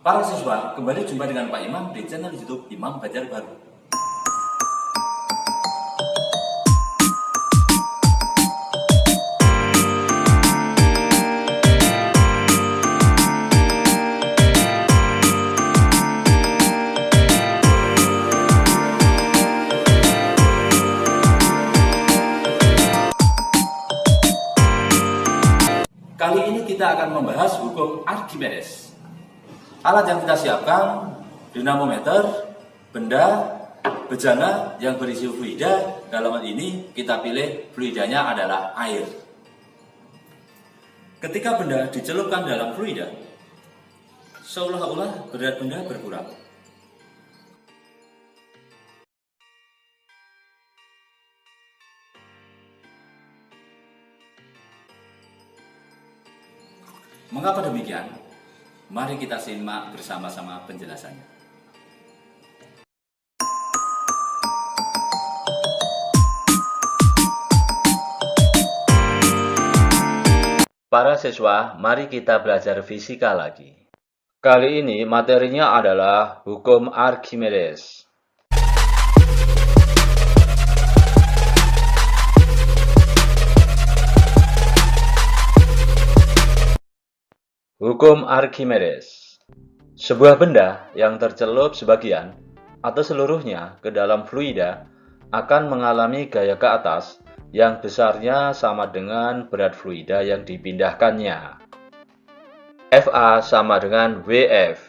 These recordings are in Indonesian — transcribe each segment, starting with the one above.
Para siswa, kembali jumpa dengan Pak Imam di channel YouTube Imam Belajar Baru. Kali ini kita akan membahas hukum Archimedes. Alat yang kita siapkan, dinamometer, benda, bejana yang berisi fluida. Dalam hal ini kita pilih fluidanya adalah air. Ketika benda dicelupkan dalam fluida, seolah-olah berat benda berkurang. Mengapa demikian? Mari kita simak bersama-sama penjelasannya. Para siswa, mari kita belajar fisika lagi. Kali ini materinya adalah hukum Archimedes. Hukum Archimedes. Sebuah benda yang tercelup sebagian atau seluruhnya ke dalam fluida akan mengalami gaya ke atas yang besarnya sama dengan berat fluida yang dipindahkannya. Fa sama dengan Wf.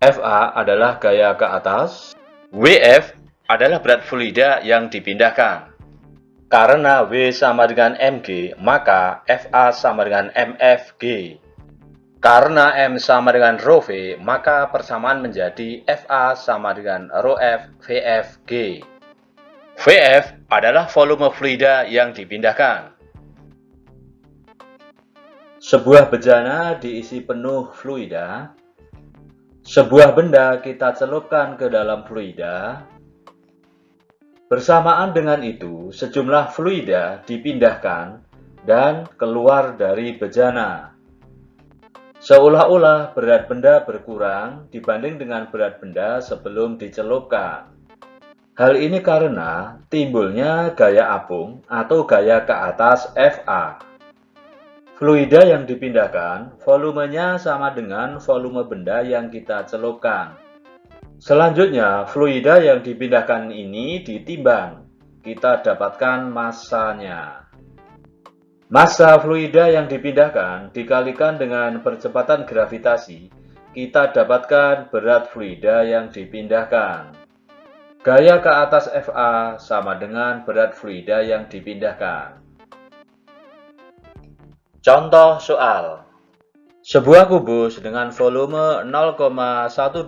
Fa adalah gaya ke atas, Wf adalah berat fluida yang dipindahkan. Karena W sama dengan mg, maka Fa sama dengan mfg. Karena M sama dengan rho V, maka persamaan menjadi Fa sama dengan rho F VFG. VF adalah volume fluida yang dipindahkan. Sebuah bejana diisi penuh fluida. Sebuah benda kita celupkan ke dalam fluida. Bersamaan dengan itu, sejumlah fluida dipindahkan dan keluar dari bejana. Seolah-olah berat benda berkurang dibanding dengan berat benda sebelum dicelupkan. Hal ini karena timbulnya gaya apung atau gaya ke atas Fa. Fluida yang dipindahkan, volumenya sama dengan volume benda yang kita celupkan. Selanjutnya, fluida yang dipindahkan ini ditimbang. Kita dapatkan massanya. Massa fluida yang dipindahkan dikalikan dengan percepatan gravitasi, kita dapatkan berat fluida yang dipindahkan. Gaya ke atas Fa sama dengan berat fluida yang dipindahkan. Contoh soal. Sebuah kubus dengan volume 0,125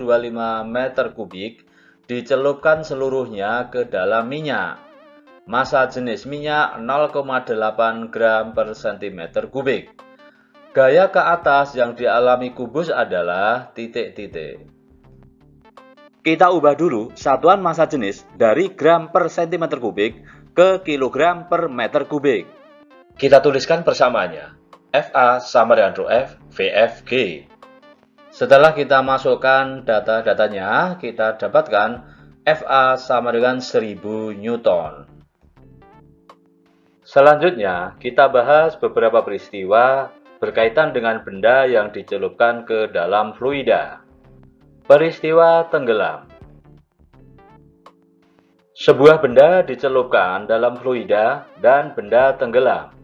meter kubik dicelupkan seluruhnya ke dalam minyak. Massa jenis minyak 0,8 gram per cm kubik. Gaya ke atas yang dialami kubus adalah titik-titik. Kita ubah dulu satuan massa jenis dari gram per cm kubik ke kilogram per meter kubik. Kita tuliskan persamaannya. Fa sama dengan rho F VFG. Setelah kita masukkan data-datanya, kita dapatkan Fa sama dengan 1000 Newton. Selanjutnya, kita bahas beberapa peristiwa berkaitan dengan benda yang dicelupkan ke dalam fluida. Peristiwa tenggelam. Sebuah benda dicelupkan dalam fluida dan benda tenggelam.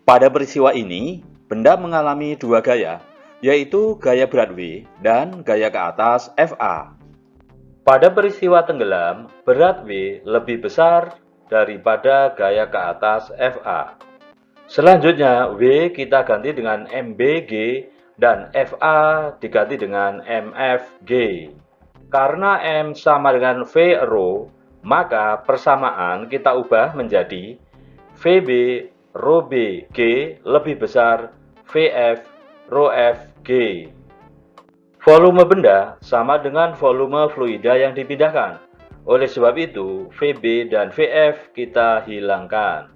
Pada peristiwa ini, benda mengalami dua gaya, yaitu gaya berat W dan gaya ke atas Fa. Pada peristiwa tenggelam, berat W lebih besar daripada gaya ke atas Fa. Selanjutnya, W kita ganti dengan Mbg dan Fa diganti dengan Mfg. Karena M sama dengan V rho, maka persamaan kita ubah menjadi Vb rho Bg lebih besar Vf rho Fg. Volume benda sama dengan volume fluida yang dipindahkan. Oleh sebab itu, Vb dan Vf kita hilangkan.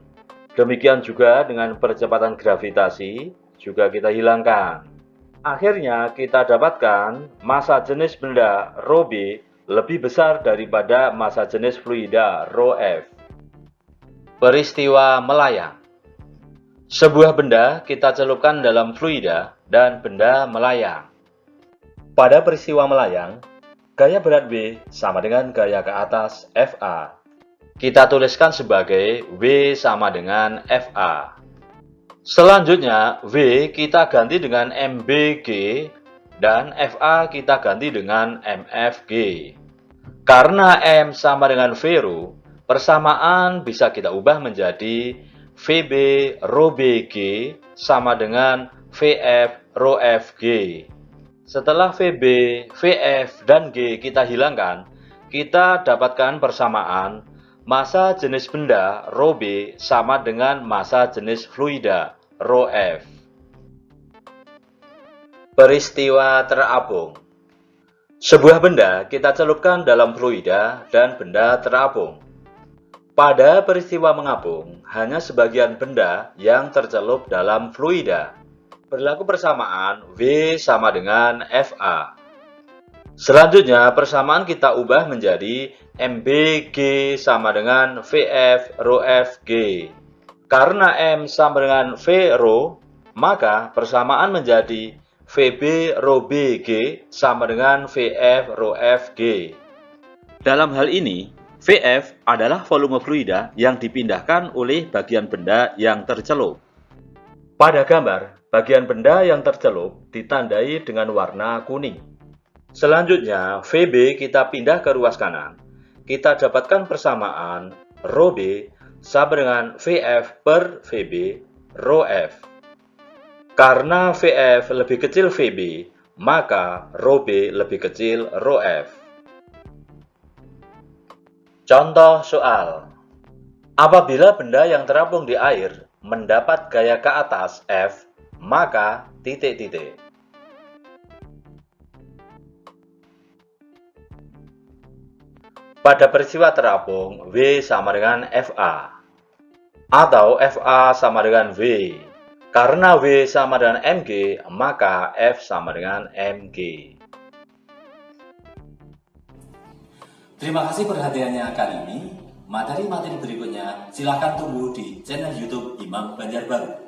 Demikian juga dengan percepatan gravitasi juga kita hilangkan. Akhirnya kita dapatkan massa jenis benda ρ B lebih besar daripada massa jenis fluida ρ F. Peristiwa melayang. Sebuah benda kita celupkan dalam fluida dan benda melayang. Pada peristiwa melayang, gaya berat V sama dengan gaya ke atas FA. Kita tuliskan sebagai V sama dengan FA. Selanjutnya, V kita ganti dengan MBG dan FA kita ganti dengan MFG. Karena M sama dengan V-ρ, persamaan bisa kita ubah menjadi VB ρ BG sama dengan VF ρ FG. Setelah VB, VF, dan G kita hilangkan, kita dapatkan persamaan massa jenis benda ρ B sama dengan massa jenis fluida ρ F. Peristiwa terapung. Sebuah benda kita celupkan dalam fluida dan benda terapung. Pada peristiwa mengapung, hanya sebagian benda yang tercelup dalam fluida. Berlaku persamaan V sama dengan FA. Selanjutnya, persamaan kita ubah menjadi MBG sama dengan VF ρ FG. Karena M sama dengan V-ρ, maka persamaan menjadi VB ρ BG sama dengan VF ρ FG. Dalam hal ini, VF adalah volume fluida yang dipindahkan oleh bagian benda yang tercelup. Pada gambar, bagian benda yang tercelup ditandai dengan warna kuning. Selanjutnya, VB kita pindah ke ruas kanan. Kita dapatkan persamaan ρ B sama dengan VF per VB ρ F. Karena VF lebih kecil VB, maka ρ B lebih kecil ρ F. Contoh soal. Apabila benda yang terapung di air mendapat gaya ke atas F, maka titik-titik. Pada peristiwa terapung, V sama dengan FA. Atau FA sama dengan V. Karena V sama dengan MG, maka F sama dengan MG. Terima kasih perhatiannya kali ini. Materi-materi berikutnya silakan tunggu di channel YouTube Imam Banjarbaru.